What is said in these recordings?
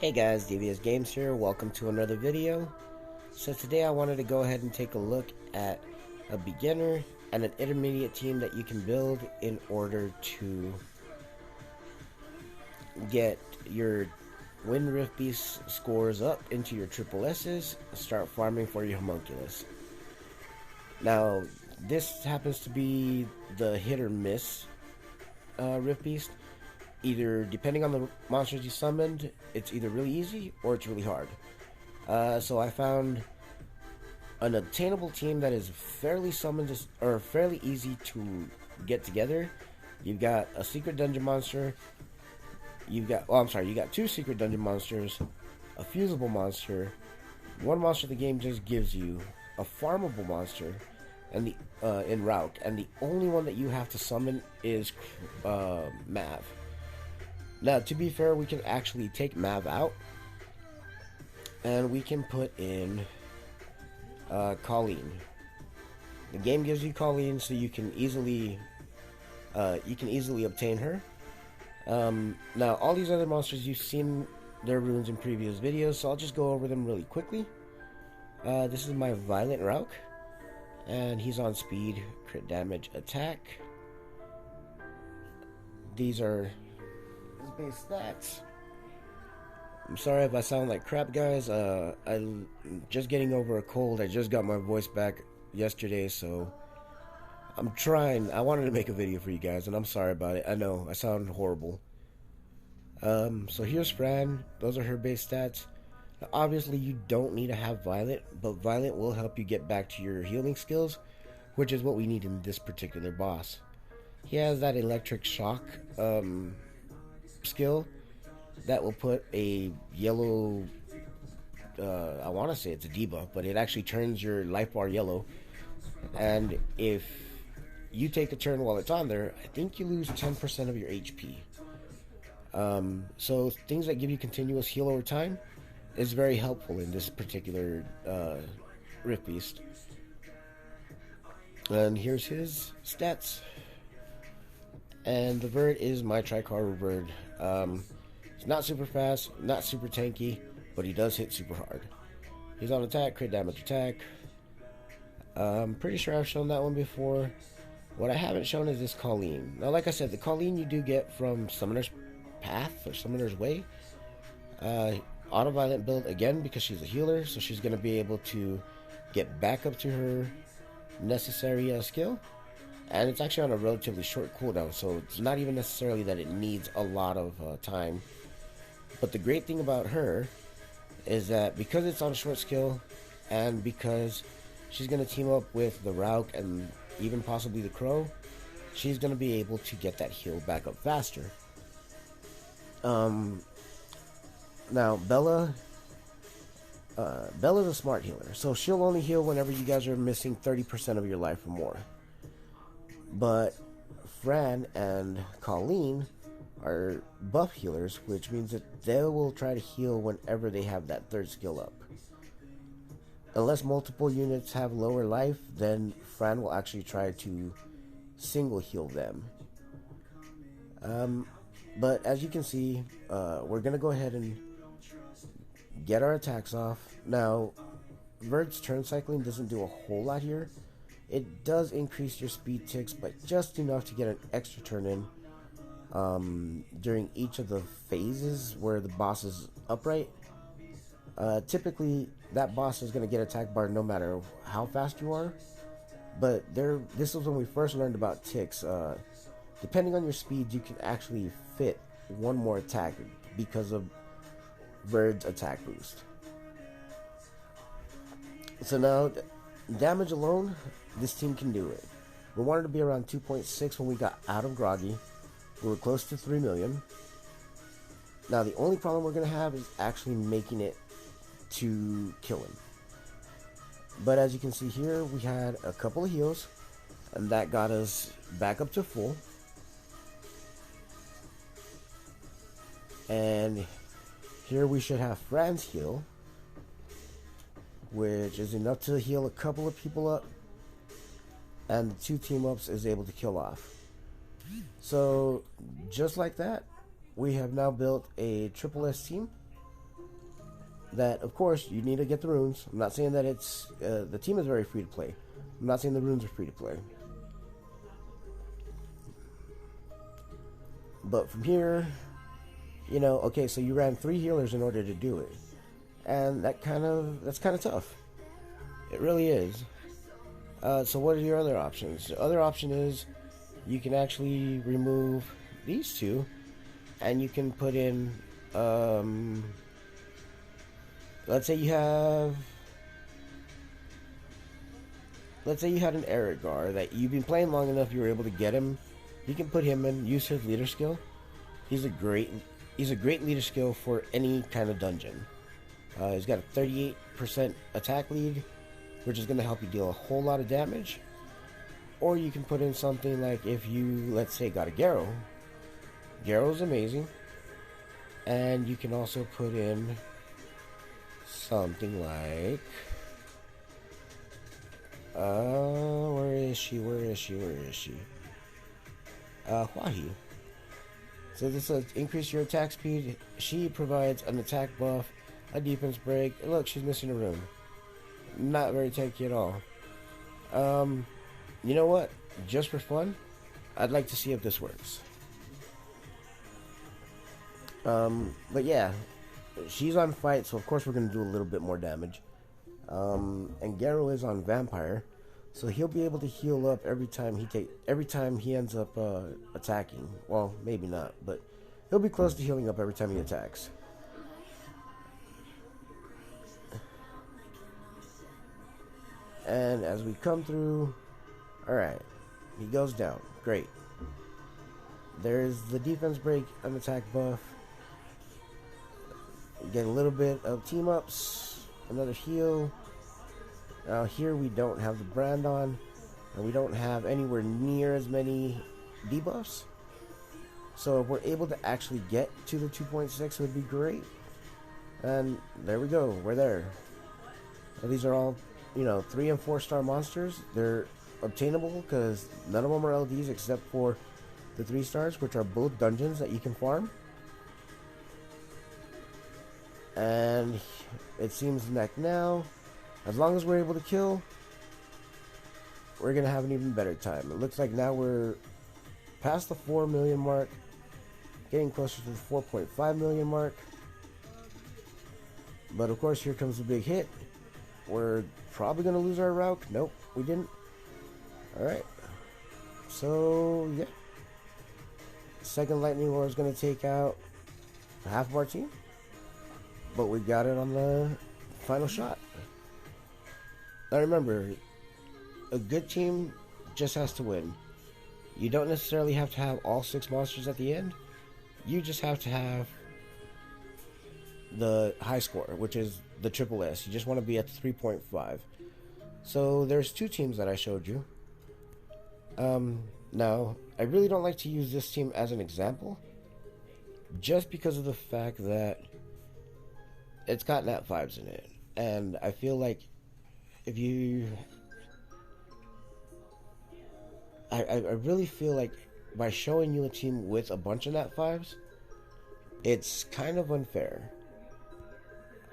Hey guys, DVSGames here. Welcome to another video. So today I wanted to go ahead and take a look at a beginner and an intermediate team that you can build in order to get your Wind Rift Beast scores up into your triple S's, start farming for your Homunculus. Now, this happens to be the hit or miss Rift Beast. Either, depending on the monsters you summoned, it's either really easy or it's really hard. So I found an obtainable team that is fairly fairly easy to get together. You've got a secret dungeon monster. You got two secret dungeon monsters, a fusable monster, one monster the game just gives you, a farmable monster, and in Route, and the only one that you have to summon is Mav. Now, to be fair, we can actually take Mav out, and we can put in Colleen. The game gives you Colleen, so you can easily obtain her. Now, all these other monsters, you've seen their runes in previous videos, so I'll just go over them really quickly. This is my Violent Rauk, and he's on speed, crit damage, attack. These are his base stats. I'm sorry if I sound like crap, guys. I'm just getting over a cold. I just got my voice back yesterday, so I'm trying. I wanted to make a video for you guys, and I'm sorry about it. I know, I sound horrible. So here's Fran. Those are her base stats. Now, obviously, you don't need to have Violet, but Violet will help you get back to your healing skills, which is what we need in this particular boss. He has that electric shock skill that will put a yellow, I want to say it's a debuff, but it actually turns your life bar yellow. And if you take a turn while it's on there, I think you lose 10% of your HP. So things that give you continuous heal over time is very helpful in this particular Rift Beast. And here's his stats. And the bird is my Tricarro bird. He's not super fast, not super tanky, but he does hit super hard. He's on attack, crit damage attack. I'm pretty sure I've shown that one before. What I haven't shown is this Colleen. Now, like I said, the Colleen you do get from Summoner's Path or Summoner's Way. Auto-violent build again because she's a healer, so she's going to be able to get back up to her necessary skill. And it's actually on a relatively short cooldown, so it's not even necessarily that it needs a lot of time. But the great thing about her is that because it's on a short skill, and because she's going to team up with the Rauk and even possibly the Crow, she's going to be able to get that heal back up faster. Now, Bella's a smart healer, so she'll only heal whenever you guys are missing 30% of your life or more. But Fran and Colleen are buff healers, which means that they will try to heal whenever they have that third skill up. Unless multiple units have lower life, then Fran will actually try to single heal them. But as you can see, we're going to go ahead and get our attacks off. Now, Verd's turn cycling doesn't do a whole lot here. It does increase your speed ticks, but just enough to get an extra turn in during each of the phases where the boss is upright. Typically, that boss is going to get attack bar no matter how fast you are. But this was when we first learned about ticks. Depending on your speed, you can actually fit one more attack because of Verd's attack boost. So now, damage alone, this team can do it. We wanted to be around 2.6 when we got out of Groggy. We were close to 3 million. Now, the only problem we're going to have is actually making it to kill him. But as you can see here, we had a couple of heals, and that got us back up to full. And here we should have Fran's heal, which is enough to heal a couple of people up, and the 2 team ups is able to kill off. So just like that, we have now built a triple S team that, of course, you need to get the runes. I'm not saying that it's the team is very free to play. I'm not saying the runes are free to play. But from here, you know, okay, so you ran 3 healers in order to do it, and that's kind of tough. It really is. So what are your other options? The other option is you can actually remove these two, and you can put in, let's say you had an Erigar that you've been playing long enough, you were able to get him. You can put him in, use his leader skill. He's a great leader skill for any kind of dungeon. He's got a 38% attack lead, which is going to help you deal a whole lot of damage. Or you can put in something like, if you, let's say, got a Garrow. Garrow's amazing. And you can also put in something like, where is she? Huahi. So this will increase your attack speed. She provides an attack buff, a defense break. Look, she's missing a rune. Not very tanky at all. You know what? Just for fun, I'd like to see if this works. But yeah, she's on fight, so of course we're gonna do a little bit more damage. And Garrow is on vampire, so he'll be able to heal up every time he ends up attacking. Well, maybe not, but he'll be close to healing up every time he attacks. And as we come through, alright, he goes down. Great. There's the defense break and attack buff. We get a little bit of team ups, another heal. Now here we don't have the brand on, and we don't have anywhere near as many debuffs. So if we're able to actually get to the 2.6, it would be great. And there we go, we're there. Now, these are all, 3 and 4 star monsters. They're obtainable because none of them are LDs except for the 3 stars, which are both dungeons that you can farm. And it seems like now, as long as we're able to kill, we're going to have an even better time. It looks like now we're past the 4 million mark, getting closer to the 4.5 million mark. But of course, here comes the big hit. We're probably going to lose our route. Nope, we didn't. Alright. So, yeah. Second Lightning Roar is going to take out half of our team. But we got it on the final shot. Now remember, a good team just has to win. You don't necessarily have to have all 6 monsters at the end. You just have to have the high score, which is the triple S. You just want to be at 3.5. So there's 2 teams that I showed you. Now, I really don't like to use this team as an example, just because of the fact that it's got nat 5s in it. And I feel like if you... I really feel like by showing you a team with a bunch of nat 5s, it's kind of unfair.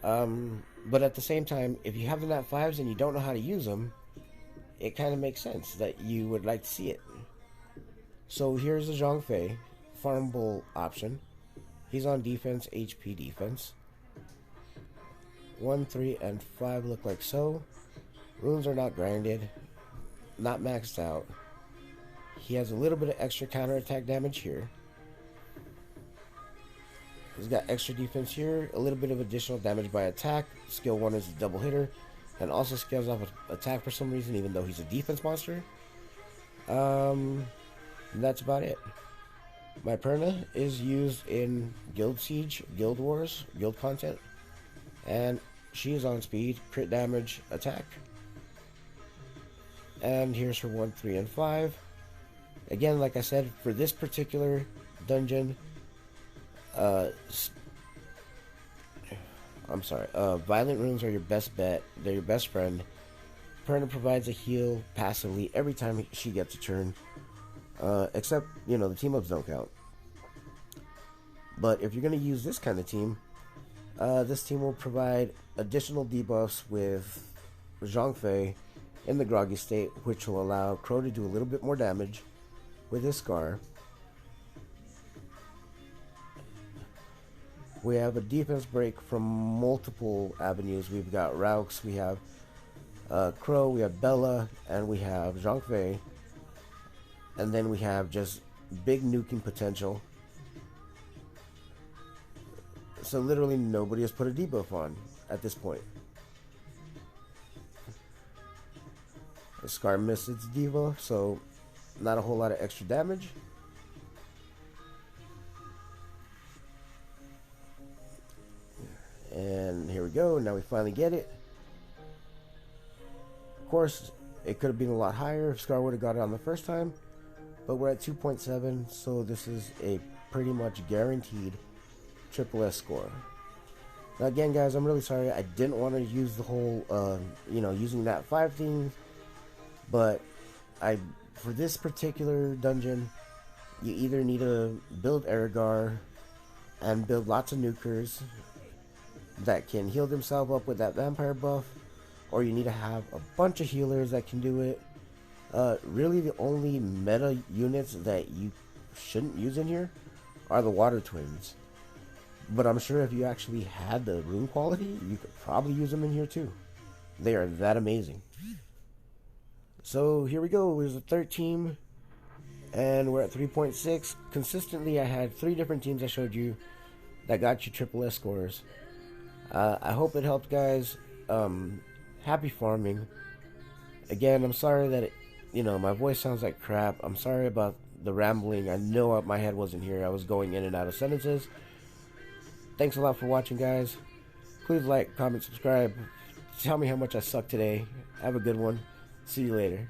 But at the same time, if you have the nat 5s and you don't know how to use them, it kind of makes sense that you would like to see it. So here's the Zhang Fei farmable option. He's on defense, HP defense. 1, 3, and 5 look like so. Runes are not grinded, not maxed out. He has a little bit of extra counterattack damage here. He's got extra defense here, a little bit of additional damage by attack. Skill 1 is a double hitter, and also scales off attack for some reason, even though he's a defense monster. That's about it. My Perna is used in Guild Siege, Guild Wars, Guild content, and she is on speed, crit damage, attack. And here's her 1, 3, and 5. Again, like I said, for this particular dungeon, violent runes are your best bet. They're your best friend. Perna provides a heal passively every time she gets a turn. Except, the team ups don't count. But if you're going to use this kind of team, This team will provide additional debuffs with Zhang Fei in the groggy state, which will allow Crow to do a little bit more damage with his Scar. We have a defense break from multiple avenues. We've got Raux, we have Crow, we have Bella, and we have Zhang Fei. And then we have just big nuking potential. So literally nobody has put a debuff on at this point. The Scar missed its debuff, so not a whole lot of extra damage. And here we go, now we finally get it. Of course, it could have been a lot higher if Scar would have got it on the first time, but we're at 2.7, so this is a pretty much guaranteed triple S score. Now again, guys, I'm really sorry. I didn't want to use the whole, using that 5 thing, but for this particular dungeon, you either need to build Ergar and build lots of nukers that can heal themselves up with that vampire buff, or you need to have a bunch of healers that can do it. Really the only meta units that you shouldn't use in here are the water twins, but I'm sure if you actually had the rune quality, you could probably use them in here too. They are that amazing. So here we go, there's a third team and we're at 3.6. Consistently I had 3 different teams I showed you that got you triple S scores. I hope it helped, guys. Happy farming. Again, I'm sorry that my voice sounds like crap. I'm sorry about the rambling. I know my head wasn't here. I was going in and out of sentences. Thanks a lot for watching, guys. Please like, comment, subscribe. Tell me how much I suck today. Have a good one. See you later.